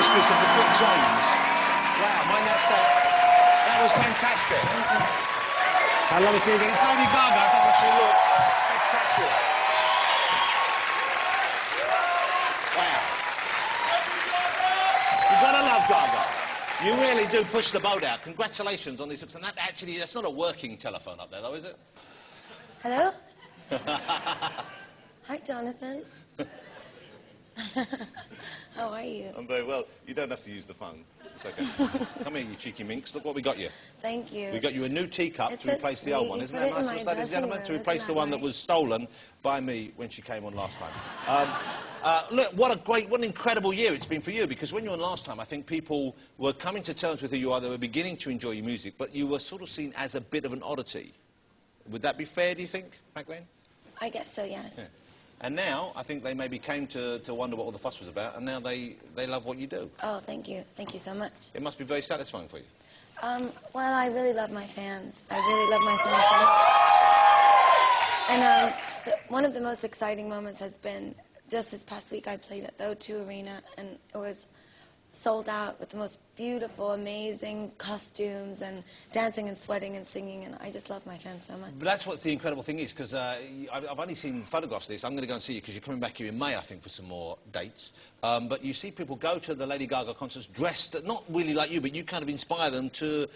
mistress of the quick zones. Wow, mind that step. That was fantastic. I love to see you again. It's Lady Gaga. Doesn't she look spectacular? Wow. You've got to love Gaga. You really do push the boat out. Congratulations on these looks. And that actually, that's not a working telephone up there, though, is it? Hello? Hi, Jonathan. How are you? I'm very well. You don't have to use the phone. It's okay. Come here, you cheeky minx. Look what we got you. Thank you. We got you a new teacup to replace the old one. Isn't that nice, ladies and gentlemen? To replace the one that was stolen by me when she came on last time. Look, what an incredible year it's been for you, because when you were on last time, I think people were coming to terms with who you are. They were beginning to enjoy your music, but you were sort of seen as a bit of an oddity. Would that be fair, do you think, back then? I guess so, yes. Yeah. And now, I think they maybe came to wonder what all the fuss was about, and now they love what you do. Oh, thank you. Thank you so much. It must be very satisfying for you. Well, I really love my fans. I really love my fans. And one of the most exciting moments has been just this past week I played at the O2 Arena, and it was sold out with the most beautiful, amazing costumes and dancing and sweating and singing, and I just love my fans so much. But that's what the incredible thing is, because I've only seen photographs of this. I'm going to go and see you because you're coming back here in May, I think, for some more dates. But you see people go to the Lady Gaga concerts dressed, not really like you, but you kind of inspire them to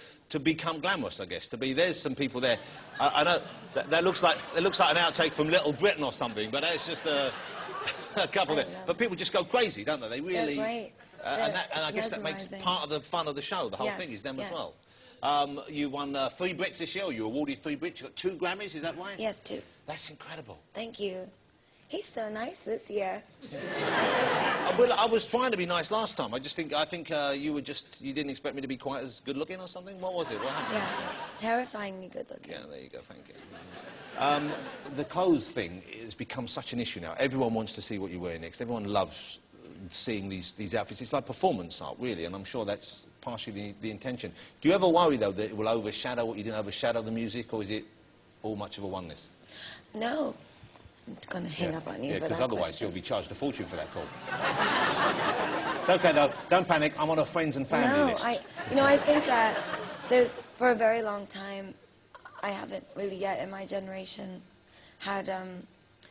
become glamorous, I guess, to be... There's some people there. I know that looks like an outtake from Little Britain or something, but it's just a couple there. But people just go crazy, don't they? They really... They're great. And I guess that makes part of the fun of the show. The whole thing is them as well. You won 3 Brits this year. You were awarded 3 Brits. You got 2 Grammys. Is that right? Yes, 2. That's incredible. Thank you. He's so nice this year. Well, I was trying to be nice last time. I think you didn't expect me to be quite as good looking or something. What was it? What happened? Yeah, terrifyingly good looking. Yeah, there you go. Thank you. The clothes thing has become such an issue now. Everyone wants to see what you wear next. Everyone loves seeing these outfits. It's like performance art, really, and I'm sure that's partially the intention. Do you ever worry, though, that it will overshadow what you didn't overshadow the music, or is it all much of a oneness? No. I'm going to hang up on you for that because otherwise question. you'll be charged a fortune for that call. It's okay, though. Don't panic. I'm on a friends and family list. I think that for a very long time, I haven't really yet in my generation had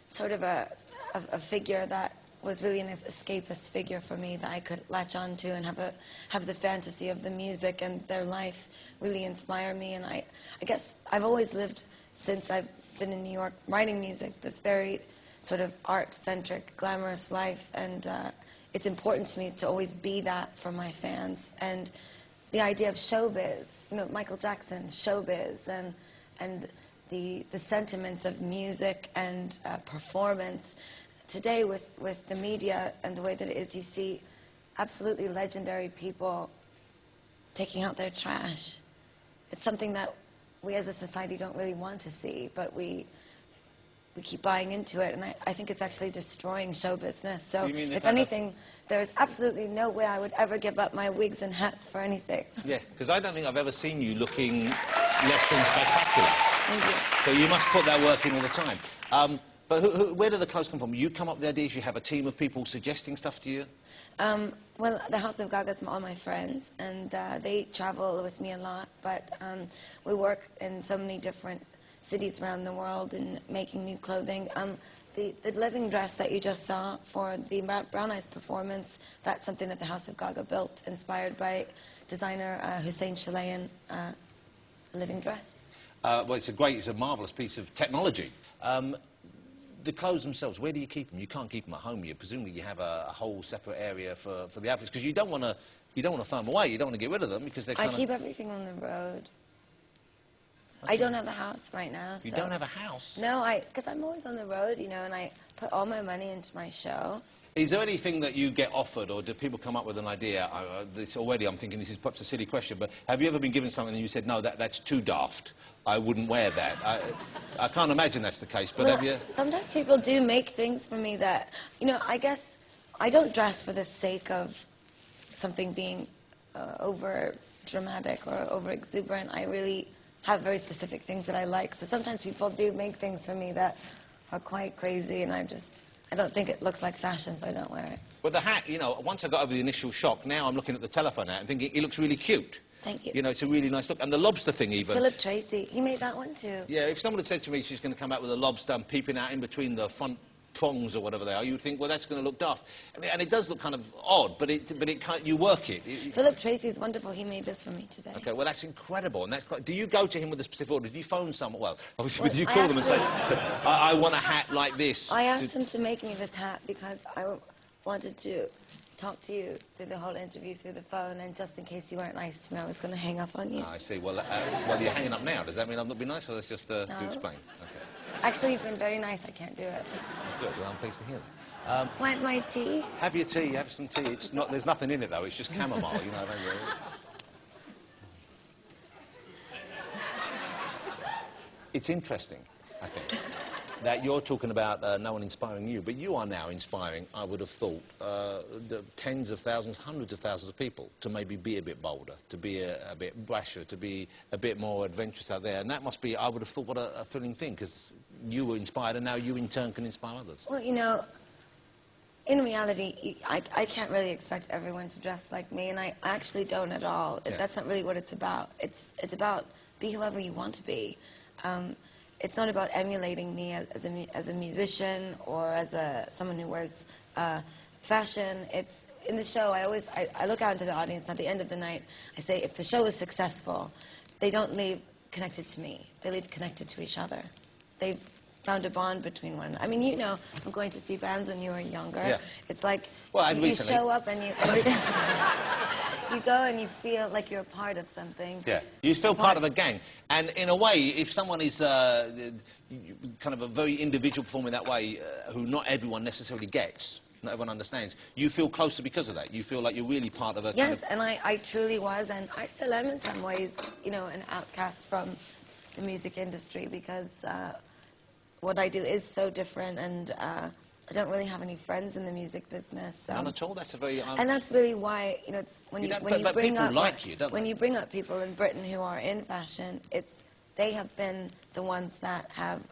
sort of a figure that was really an escapist figure for me that I could latch on to and have the fantasy of the music and their life really inspire me. And I guess I've always lived, since I've been in New York writing music, this very sort of art-centric, glamorous life, and it's important to me to always be that for my fans. And the idea of showbiz, Michael Jackson, showbiz, and the sentiments of music and performance. Today, with the media and the way that it is, you see absolutely legendary people taking out their trash. It's something that we as a society don't really want to see, but we keep buying into it, and I think it's actually destroying show business. So, if anything, there's absolutely no way I would ever give up my wigs and hats for anything. Yeah, because I don't think I've ever seen you looking less than spectacular. Thank you. So you must put that work in all the time. But where do the clothes come from? You come up with the ideas, you have a team of people suggesting stuff to you? Well, the House of GaGa is all my friends, and they travel with me a lot, but we work in so many different cities around the world and making new clothing. The living dress that you just saw for the Brown Eyes performance, that's something that the House of GaGa built, inspired by designer Hussein Chalayan living dress. Well, it's a marvellous piece of technology. The clothes themselves, where do you keep them? You can't keep them at home. Presumably you have a whole separate area for the outfits, because you don't want to throw them away. You don't want to get rid of them because they're I keep everything on the road. Okay. I don't have a house right now. You don't have a house? No, because I'm always on the road, and I put all my money into my show. Is there anything that you get offered, or do people come up with an idea? I'm thinking this is perhaps a silly question, but have you ever been given something and you said, no, that's too daft, I wouldn't wear that? I can't imagine that's the case, but have you... Sometimes people do make things for me that, I guess I don't dress for the sake of something being over dramatic or over exuberant. I really have very specific things that I like, so sometimes people do make things for me that are quite crazy, and I don't think it looks like fashion, so I don't wear it. But the hat, you know, once I got over the initial shock, now I'm looking at the telephone hat and thinking it looks really cute. Thank you. You know, it's a really nice look. And the lobster thing It's even. Philip Tracy. He made that one too. Yeah, if someone had said to me she's going to come out with a lobster and peeping out in between the front prongs or whatever they are, you'd think, well, that's going to look daft. And it does look kind of odd, but it can't, you work it. Philip Tracy is wonderful. He made this for me today. OK, well, that's incredible. And that's quite, do you go to him with a specific order? Do you phone someone? Well, obviously, Well, do you call them and say, I want a hat like this? I asked him to make me this hat because I wanted to talk to you through the whole interview through the phone, and just in case you weren't nice to me, I was going to hang up on you. I see. Well, you're hanging up now. Does that mean I'm not being nice, or that's just to explain? OK. Actually, you've been very nice. I can't do it. Good. Well, I'm pleased to hear that. Want my tea? Have your tea. Have some tea. It's not. There's nothing in it though. It's just chamomile. You know. It's interesting, I think, that you're talking about no one inspiring you, but you are now inspiring, I would have thought, the tens of thousands, hundreds of thousands of people to maybe be a bit bolder, to be a bit brasher, to be a bit more adventurous out there. And that must be, I would have thought, what a thrilling thing, because you were inspired and now you in turn can inspire others. Well, you know, in reality, I can't really expect everyone to dress like me, and I actually don't at all. Yeah. That's not really what it's about. It's about be whoever you want to be. It's not about emulating me as a musician or as someone who wears fashion. It's in the show. I look out into the audience, and at the end of the night, I say, if the show is successful, they don't leave connected to me. They leave connected to each other. They've found a bond between one another. I mean, you know, from going to see bands when you were younger, yeah. It's like and you recently. show up and you go and you feel like you're a part of something. Yeah, you feel part of a gang. And in a way, if someone is kind of a very individual performer in that way, who not everyone necessarily gets, not everyone understands, you feel closer because of that. You feel like you're really part of a Yes, kind of... and I truly was, and I still am in some ways, you know, an outcast from the music industry because what I do is so different, and I don't really have any friends in the music business. None at all? That's a very... And that's really why, you know, it's when you bring people up... like you, don't when they? you bring up people in Britain who are in fashion, they have been the ones that have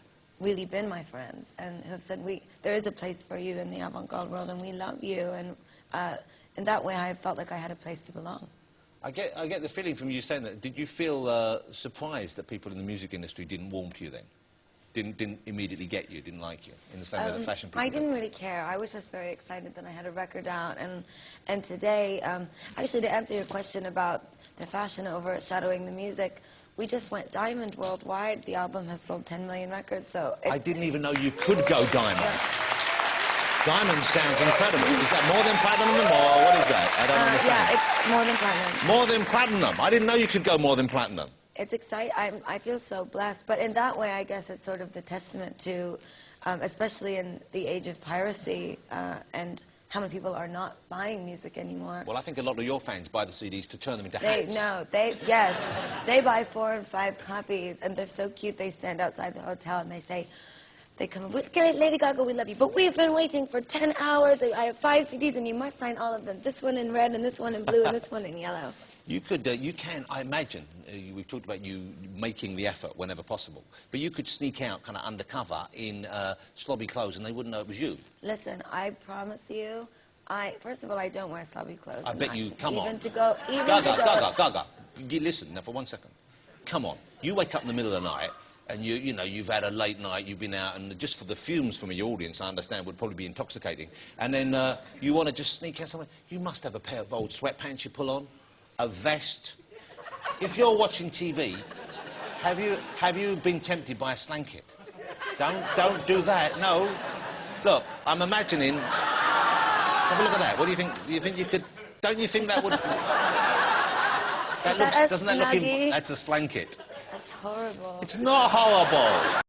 really been my friends and have said, there is a place for you in the avant-garde world and we love you. And in that way, I felt like I had a place to belong. I get the feeling from you saying that. Did you feel surprised that people in the music industry didn't warm to you then? Didn't immediately get you, didn't like you, in the same way that fashion people I didn't do? really care. I was just very excited that I had a record out. And today, actually, to answer your question about the fashion overshadowing the music, we just went diamond worldwide. The album has sold 10 million records, so... I didn't even know you could go diamond. Yeah. Diamond sounds incredible. Is that more than platinum, or what is that? I don't understand. Yeah, it's more than platinum. More than platinum? I didn't know you could go more than platinum. It's exciting. I feel so blessed. But in that way, I guess it's sort of the testament to, especially in the age of piracy and how many people are not buying music anymore. Well, I think a lot of your fans buy the CDs to turn them into hats. Yes. They buy 4 and 5 copies, and they're so cute. They stand outside the hotel and they say, they come, Lady Gaga, we love you, but we've been waiting for 10 hours. I have 5 CDs, and you must sign all of them. This one in red, and this one in blue, and this one in yellow. You can, I imagine, we've talked about you making the effort whenever possible, but you could sneak out kind of undercover in slobby clothes and they wouldn't know it was you. Listen, I promise you, first of all, I don't wear slobby clothes. I bet you, come on. Gaga, listen, now for 1 second. Come on, you wake up in the middle of the night and you've had a late night, you've been out, and just for the fumes from your audience, I understand, would probably be intoxicating, and then you want to just sneak out somewhere. You must have a pair of old sweatpants you pull on. A vest. If you're watching TV, have you been tempted by a slanket? Don't do that. No. Look, I'm imagining. Have a look at that. What do you think? Do you think you could? Don't you think that would? Doesn't that look? That's a slanket. That's horrible. It's not horrible.